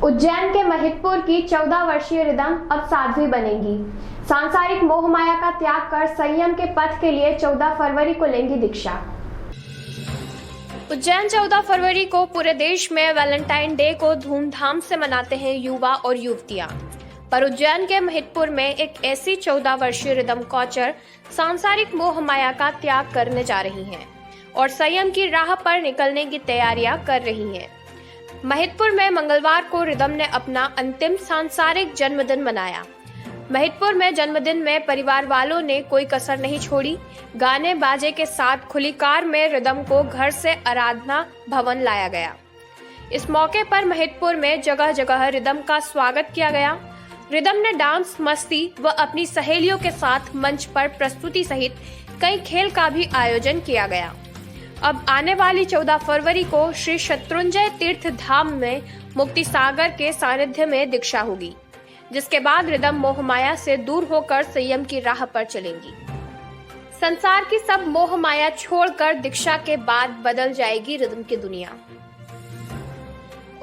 उज्जैन के महिदपुर की 14 वर्षीय रिदम अब साध्वी बनेगी। सांसारिक मोह माया का त्याग कर संयम के पथ के लिए 14 फरवरी को लेंगी दीक्षा। उज्जैन 14 फरवरी को पूरे देश में वैलेंटाइन डे को धूमधाम से मनाते हैं युवा और युवतियां। पर उज्जैन के महिदपुर में एक ऐसी 14 वर्षीय रिदम कौचर सांसारिक मोह माया का त्याग करने जा रही हैं और संयम की राह पर निकलने की तैयारियां कर रही हैं। महिदपुर में मंगलवार को रिदम ने अपना अंतिम सांसारिक जन्मदिन मनाया। महिदपुर में जन्मदिन में परिवार वालों ने कोई कसर नहीं छोड़ी। गाने बाजे के साथ खुली कार में रिदम को घर से आराधना भवन लाया गया। इस मौके पर महिदपुर में जगह जगह रिदम का स्वागत किया गया। रिदम ने डांस, मस्ती व अपनी सहेलियों के साथ मंच पर प्रस्तुति सहित कई खेल का भी आयोजन किया गया। अब आने वाली 14 फरवरी को श्री शत्रुंजय तीर्थ धाम में मुक्ति सागर के सानिध्य में दीक्षा होगी, जिसके बाद रिदम मोह माया से दूर होकर संयम की राह पर चलेंगी। संसार की सब मोह माया छोड़कर दीक्षा के बाद बदल जाएगी रिदम की दुनिया।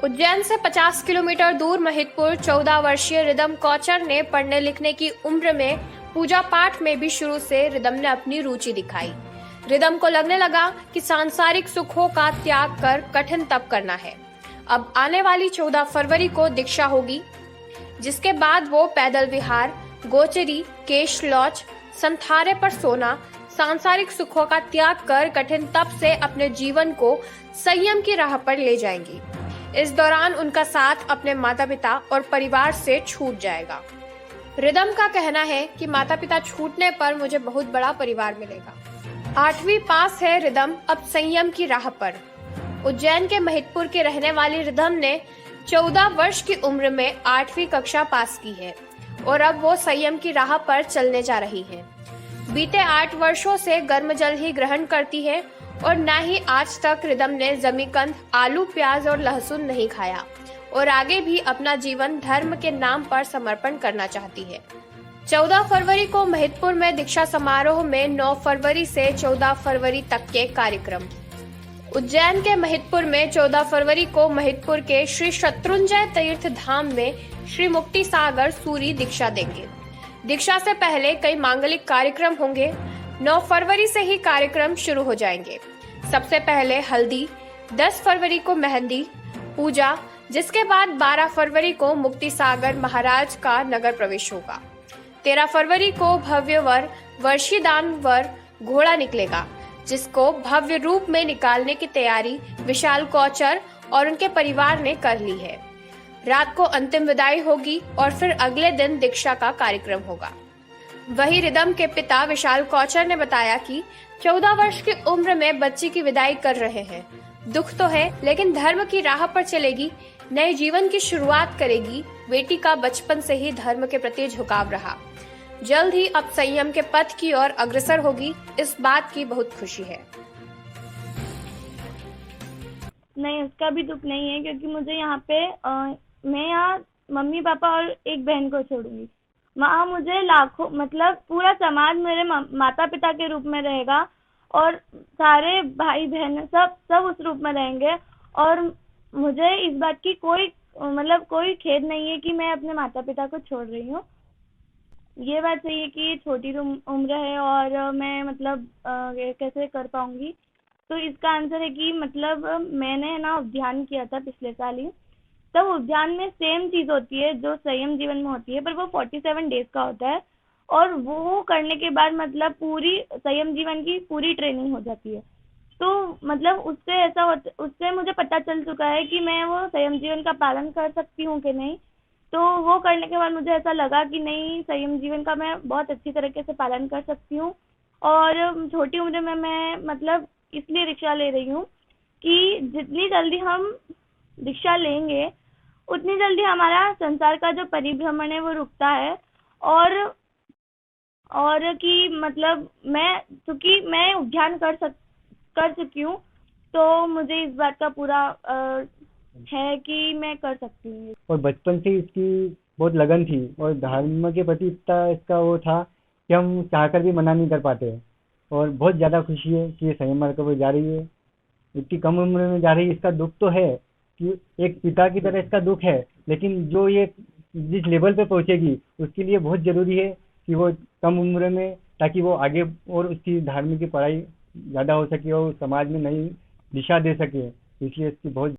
उज्जैन से 50 किलोमीटर दूर महिदपुर 14 वर्षीय रिदम कौचर ने पढ़ने लिखने की उम्र में पूजा पाठ में भी शुरू से रिदम ने अपनी रुचि दिखाई। रिदम को लगने लगा कि सांसारिक सुखों का त्याग कर कठिन तप करना है। अब आने वाली 14 फरवरी को दीक्षा होगी, जिसके बाद वो पैदल विहार, गोचरी, केश लॉज, संथारे पर सोना, सांसारिक सुखों का त्याग कर कठिन तप से अपने जीवन को संयम की राह पर ले जाएंगी। इस दौरान उनका साथ अपने माता पिता और परिवार से छूट जाएगा। रिदम का कहना है कि माता पिता छूटने पर मुझे बहुत बड़ा परिवार मिलेगा। 8वीं पास है रिदम अब संयम की राह पर। उज्जैन के महिदपुर के रहने वाली रिदम ने 14 वर्ष की उम्र में 8वीं कक्षा पास की है और अब वो संयम की राह पर चलने जा रही है। बीते 8 वर्षों से गर्म जल ही ग्रहण करती है और न ही आज तक रिदम ने जमीकंद, आलू, प्याज और लहसुन नहीं खाया और आगे भी अपना जीवन धर्म के नाम पर समर्पण करना चाहती है। 14 फरवरी को महिदपुर में दीक्षा समारोह में 9 फरवरी से 14 फरवरी तक के कार्यक्रम। उज्जैन के महिदपुर में 14 फरवरी को महिदपुर के श्री शत्रुंजय तीर्थ धाम में श्री मुक्ति सागर सूरी दीक्षा देंगे। दीक्षा से पहले कई मांगलिक कार्यक्रम होंगे। 9 फरवरी से ही कार्यक्रम शुरू हो जाएंगे। सबसे पहले हल्दी, 10 फरवरी को मेहंदी, पूजा, जिसके बाद 12 फरवरी को मुक्ति सागर महाराज का नगर प्रवेश होगा। 13 फरवरी को भव्य वर वर्षीदान वर घोड़ा निकलेगा, जिसको भव्य रूप में निकालने की तैयारी विशाल कौचर और उनके परिवार ने कर ली है। रात को अंतिम विदाई होगी और फिर अगले दिन दीक्षा का कार्यक्रम होगा। वहीं रिदम के पिता विशाल कौचर ने बताया कि 14 वर्ष की उम्र में बच्ची की विदाई कर रहे हैं। दुख तो है, लेकिन धर्म की राह पर चलेगी, नए जीवन की शुरुआत करेगी। बेटी का बचपन से ही धर्म के प्रति झुकाव रहा। जल्द ही अब संयम के पथ की ओर अग्रसर होगी, इस बात की बहुत खुशी है। नहीं, उसका भी दुख नहीं है, क्योंकि मुझे यहाँ पे मैं यहाँ मम्मी पापा और एक बहन को छोड़ूंगी। वहाँ मुझे लाखों, मतलब पूरा समाज मेरे माता पिता के रूप में रहेगा और सारे भाई बहन सब उस रूप में रहेंगे। और मुझे इस बात की कोई खेद नहीं है कि मैं अपने माता पिता को छोड़ रही हूँ। ये बात सही है कि छोटी उम्र है और मैं कैसे कर पाऊंगी। तो इसका आंसर है कि मैंने ना ध्यान किया था पिछले साल ही। तब उद्यान में सेम चीज होती है जो संयम जीवन में होती है, पर वो 47 डेज का होता है और वो करने के बाद पूरी संयम जीवन की पूरी ट्रेनिंग हो जाती है। तो उससे मुझे पता चल चुका है कि मैं वो संयम जीवन का पालन कर सकती हूँ कि नहीं। तो वो करने के बाद मुझे ऐसा लगा कि नहीं, संयम जीवन का मैं बहुत अच्छी तरीके से पालन कर सकती हूँ। और छोटी उम्र में मैं इसलिए दीक्षा ले रही हूँ कि जितनी जल्दी हम दीक्षा लेंगे उतनी जल्दी हमारा संसार का जो परिभ्रमण है वो रुकता है। और कि क्योंकि मैं उद्यान कर चुकी हूँ, तो मुझे इस बात का पूरा है कि मैं कर सकती हूँ। और बचपन से इसकी बहुत लगन थी और धर्म के प्रति इतना इसका वो था कि हम चाहकर भी मना नहीं कर पाते। और बहुत ज़्यादा खुशी है कि ये संयम मार्ग पर जा रही है, इतनी कम उम्र में जा रही है। इसका दुख तो है कि एक पिता की तरह इसका दुख है, लेकिन जो ये जिस लेवल पे पहुंचेगी उसके लिए बहुत जरूरी है कि वो कम उम्र में, ताकि वो आगे और उसकी धार्मिक की पढ़ाई ज़्यादा हो सके और समाज में नई दिशा दे सके। इसलिए इसकी बहुत